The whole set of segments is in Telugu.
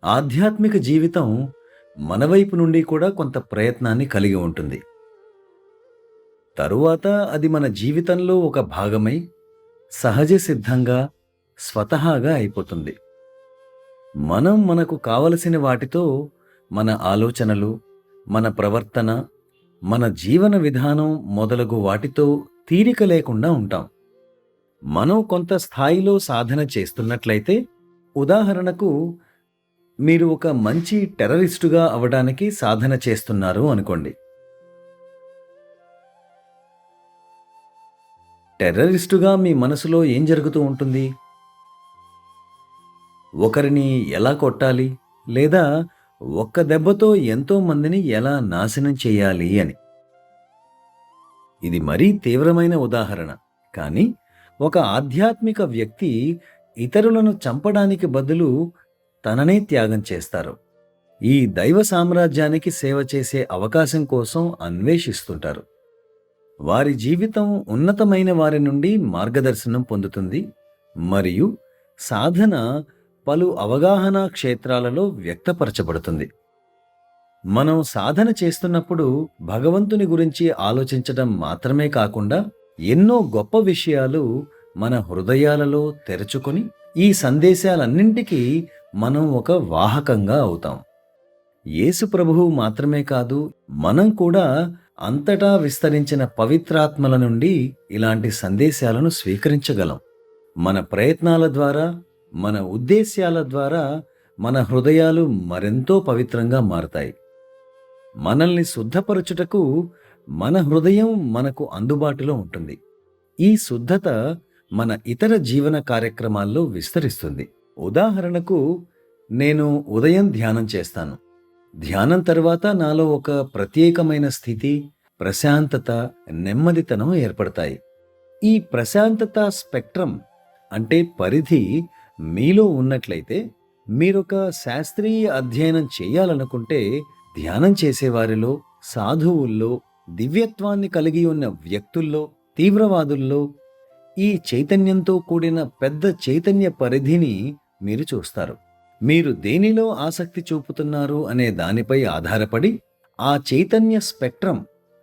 ఆధ్యాత్మిక జీవితం మన వైపు నుండి కూడా కొంత ప్రయత్నాన్ని కలిగి ఉంటుంది. తరువాత అది మన జీవితంలో ఒక భాగమై సహజ సిద్ధంగా, స్వతహాగా అయిపోతుంది. మనం మనకు కావలసిన వాటితో మన ఆలోచనలు, మన ప్రవర్తన, మన జీవన విధానం మొదలగు వాటితో తీరిక లేకుండా ఉంటాం. మనం కొంత స్థాయిలో సాధన చేస్తున్నట్లయితే, ఉదాహరణకు మీరు ఒక మంచి టెర్రరిస్టుగా అవ్వడానికి సాధన చేస్తున్నారు అనుకోండి. టెర్రరిస్టుగా మీ మనసులో ఏం జరుగుతూ ఉంటుంది? ఒకరిని ఎలా కొట్టాలి, లేదా ఒక్క దెబ్బతో ఎంతో మందిని ఎలా నాశనం చేయాలి అని. ఇది మరీ తీవ్రమైన ఉదాహరణ. కానీ ఒక ఆధ్యాత్మిక వ్యక్తి ఇతరులను చంపడానికి బదులు తననే త్యాగం చేస్తారు. ఈ దైవ సామ్రాజ్యానికి సేవ చేసే అవకాశం కోసం అన్వేషిస్తుంటారు. వారి జీవితం ఉన్నతమైన వారి నుండి మార్గదర్శనం పొందుతుంది మరియు సాధన పలు అవగాహన క్షేత్రాలలో వ్యక్తపరచబడుతుంది. మనం సాధన చేస్తున్నప్పుడు భగవంతుని గురించి ఆలోచించడం మాత్రమే కాకుండా ఎన్నో గొప్ప విషయాలు మన హృదయాలలో తెరుచుకొని ఈ సందేశాలన్నింటికీ మనం ఒక వాహకంగా అవుతాం. యేసు ప్రభువు మాత్రమే కాదు, మనం కూడా అంతటా విస్తరించిన పవిత్రాత్మల నుండి ఇలాంటి సందేశాలను స్వీకరించగలం. మన ప్రయత్నాల ద్వారా, మన ఉద్దేశ్యాల ద్వారా మన హృదయాలు మరెంతో పవిత్రంగా మారతాయి. మనల్ని శుద్ధపరచుటకు మన హృదయం మనకు అందుబాటులో ఉంటుంది. ఈ శుద్ధత మన ఇతర జీవన కార్యక్రమాల్లో విస్తరిస్తుంది. ఉదాహరణకు, నేను ఉదయం ధ్యానం చేస్తాను. ధ్యానం తర్వాత నాలో ఒక ప్రత్యేకమైన స్థితి, ప్రశాంతత, నెమ్మదితనం ఏర్పడతాయి. ఈ ప్రశాంతత స్పెక్ట్రం అంటే పరిధి మీలో ఉన్నట్లయితే, మీరొక శాస్త్రీయ అధ్యయనం చేయాలనుకుంటే, ధ్యానం చేసేవారిలో, సాధువుల్లో, దివ్యత్వాన్ని కలిగి ఉన్న వ్యక్తుల్లో, తీవ్రవాదుల్లో ఈ చైతన్యంతో కూడిన పెద్ద చైతన్య పరిధిని మీరు చూస్తారు. మీరు దేనిలో ఆసక్తి చూపుతున్నారు అనే దానిపై ఆధారపడి ఆ చైతన్య స్పెక్ట్రం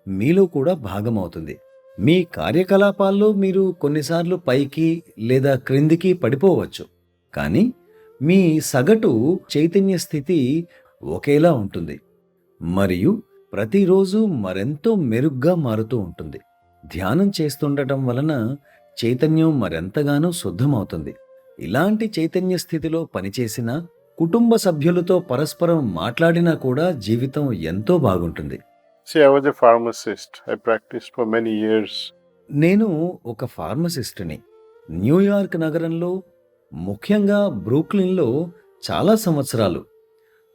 మీలో కూడా భాగమవుతుంది. మీ కార్యకలాపాల్లో మీరు కొన్నిసార్లు పైకి లేదా క్రిందికి పడిపోవచ్చు, కానీ మీ సగటు చైతన్య స్థితి ఒకేలా ఉంటుంది మరియు ప్రతిరోజు మరెంతో మెరుగ్గా మారుతూ ఉంటుంది. ధ్యానం చేస్తుండటం వలన చైతన్యం మరెంతగానో శుద్ధమవుతుంది. ఇలాంటి చైతన్య స్థితిలో పనిచేసినా, కుటుంబ సభ్యులతో పరస్పరం మాట్లాడినా కూడా జీవితం ఎంతో బాగుంటుంది. See, I was a pharmacist. I practiced for many years. నేను ఒక ఫార్మసిస్టుని. న్యూయార్క్ నగరంలో, ముఖ్యంగా బ్రూక్లిన్లో చాలా సంవత్సరాలు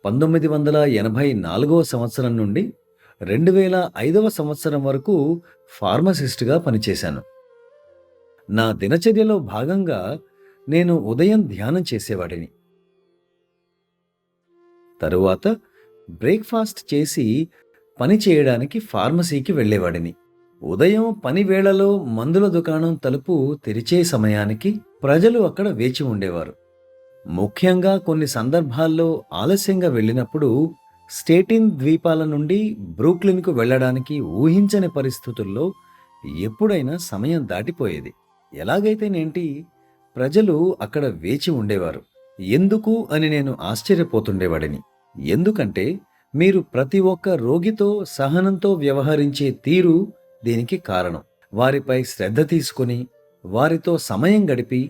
1984వ సంవత్సరం నుండి 2005వ సంవత్సరం వరకు ఫార్మసిస్ట్గా పనిచేశాను. నా దినచర్యలో భాగంగా నేను ఉదయం ధ్యానం చేసేవాడిని. తరువాత బ్రేక్ఫాస్ట్ చేసి పని చేయడానికి ఫార్మసీకి వెళ్ళేవాడిని. ఉదయం పని వేళలో మందుల దుకాణం తలుపు తెరిచే సమయానికి ప్రజలు అక్కడ వేచి ఉండేవారు. ముఖ్యంగా కొన్ని సందర్భాల్లో ఆలస్యంగా వెళ్ళినప్పుడు స్టేటిన్ ద్వీపాల నుండి బ్రూక్లిన్కు వెళ్ళడానికి ఊహించని పరిస్థితుల్లో ఎప్పుడైనా సమయం దాటిపోయేది. ఎలాగైతేనేంటి, ప్రజలు అక్కడ వేచి ఉండేవారు. ఎందుకు అని నేను ఆశ్చర్యపోతుండేవాడిని. ఎందుకంటే మీరు ప్రతి ఒక్క రోగితో సహనంతో వ్యవహరించే తీరు దీనికి కారణం. వారిపై శ్రద్ధ తీసుకుని, వారితో సమయం గడిపి,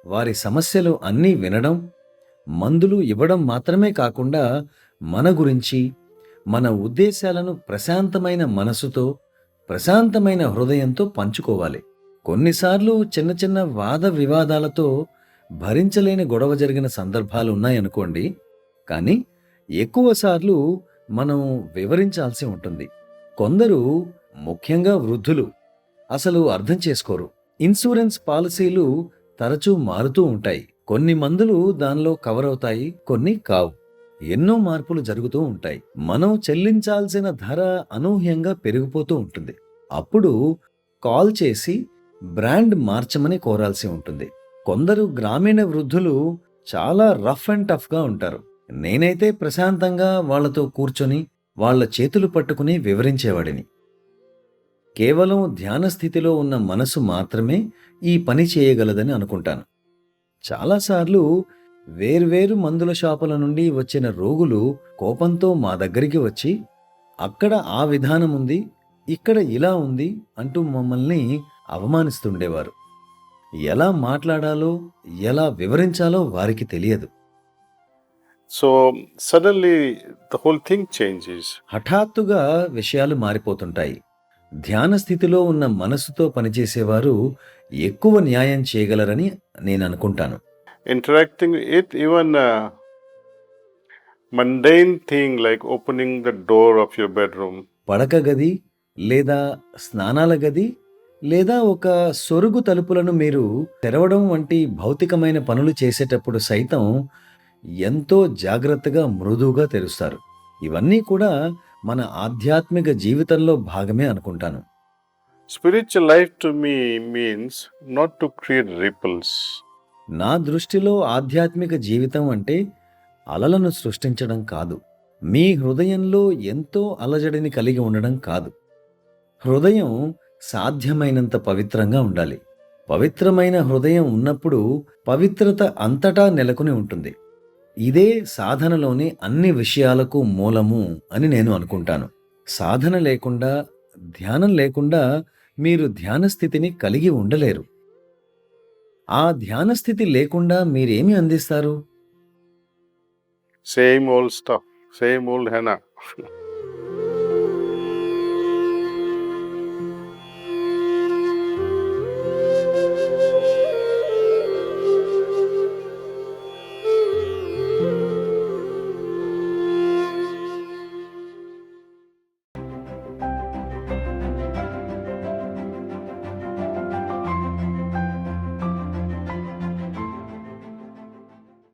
వారి సమస్యలు అన్నీ వినడం, మందులు ఇవ్వడం మాత్రమే కాకుండా మన గురించి, మన ఉద్దేశాలను ప్రశాంతమైన మనసుతో, ప్రశాంతమైన హృదయంతో పంచుకోవాలి. కొన్నిసార్లు చిన్న చిన్న వాద వివాదాలతో భరించలేని గొడవ జరిగిన సందర్భాలు ఉన్నాయనుకోండి, కానీ ఎక్కువసార్లు మనం వివరించాల్సి ఉంటుంది. కొందరు, ముఖ్యంగా వృద్ధులు, అసలు అర్థం చేసుకోరు. ఇన్సూరెన్స్ పాలసీలు తరచూ మారుతూ ఉంటాయి. కొన్ని మందులు దానిలో కవర్ అవుతాయి, కొన్ని కావు. ఎన్నో మార్పులు జరుగుతూ ఉంటాయి. మనం చెల్లించాల్సిన ధర అనూహ్యంగా పెరిగిపోతూ ఉంటుంది. అప్పుడు కాల్ చేసి బ్రాండ్ మార్చమని కోరాల్సి ఉంటుంది. కొందరు గ్రామీణ వృద్ధులు చాలా రఫ్ అండ్ టఫ్గా ఉంటారు. నేనైతే ప్రశాంతంగా వాళ్ళతో కూర్చొని వాళ్ళ చేతులు పట్టుకుని వివరించేవాడిని. కేవలం ధ్యాన స్థితిలో ఉన్న మనసు మాత్రమే ఈ పని చేయగలదని అనుకుంటాను. చాలాసార్లు వేర్వేరు మందుల షాపుల నుండి వచ్చిన రోగులు కోపంతో మా దగ్గరికి వచ్చి, అక్కడ ఆ విధానం ఉంది, ఇక్కడ ఇలా ఉంది అంటూ మమ్మల్ని అవమానిస్తుండేవారు. ఎలా మాట్లాడాలో, ఎలా వివరించాలో వారికి తెలియదు. So suddenly the whole thing changes. హఠాత్తుగా విషయాలు మారిపోతుంటాయి. ధ్యాన స్థితిలో ఉన్న మనసుతో పనిచేసేవారు ఎక్కువ న్యాయం చేయగలరని నేను అనుకుంటాను. Interacting it, even a mundane thing like opening the door of your bedroom, పడక గది లేదా స్నానాల గది లేదా ఒక సొరుగు తలుపులను మీరు తెరవడం వంటి భౌతికమైన పనులు చేసేటప్పుడు సైతం ఎంతో జాగ్రత్తగా మృదువుగా తెరుస్తారు. ఇవన్నీ కూడా మన ఆధ్యాత్మిక జీవితంలో భాగమే అనుకుంటాను. spiritual life to me means not to create ripples. నా దృష్టిలో ఆధ్యాత్మిక జీవితం అంటే అలలను సృష్టించడం కాదు. మీ హృదయంలో ఎంతో అలజడిని కలిగి ఉండడం కాదు. హృదయం సాధ్యమైనంత పవిత్రంగా ఉండాలి. పవిత్రమైన హృదయం ఉన్నప్పుడు పవిత్రత అంతటా నెలకొని ఉంటుంది. ఇదే సాధనలోని అన్ని విషయాలకు మూలము అని నేను అనుకుంటాను. సాధన లేకుండా, ధ్యానం లేకుండా మీరు ధ్యాన స్థితిని కలిగి ఉండలేరు. ఆ ధ్యాన స్థితి లేకుండా మీరేమి అందిస్తారు? Same old stuff, same old henna.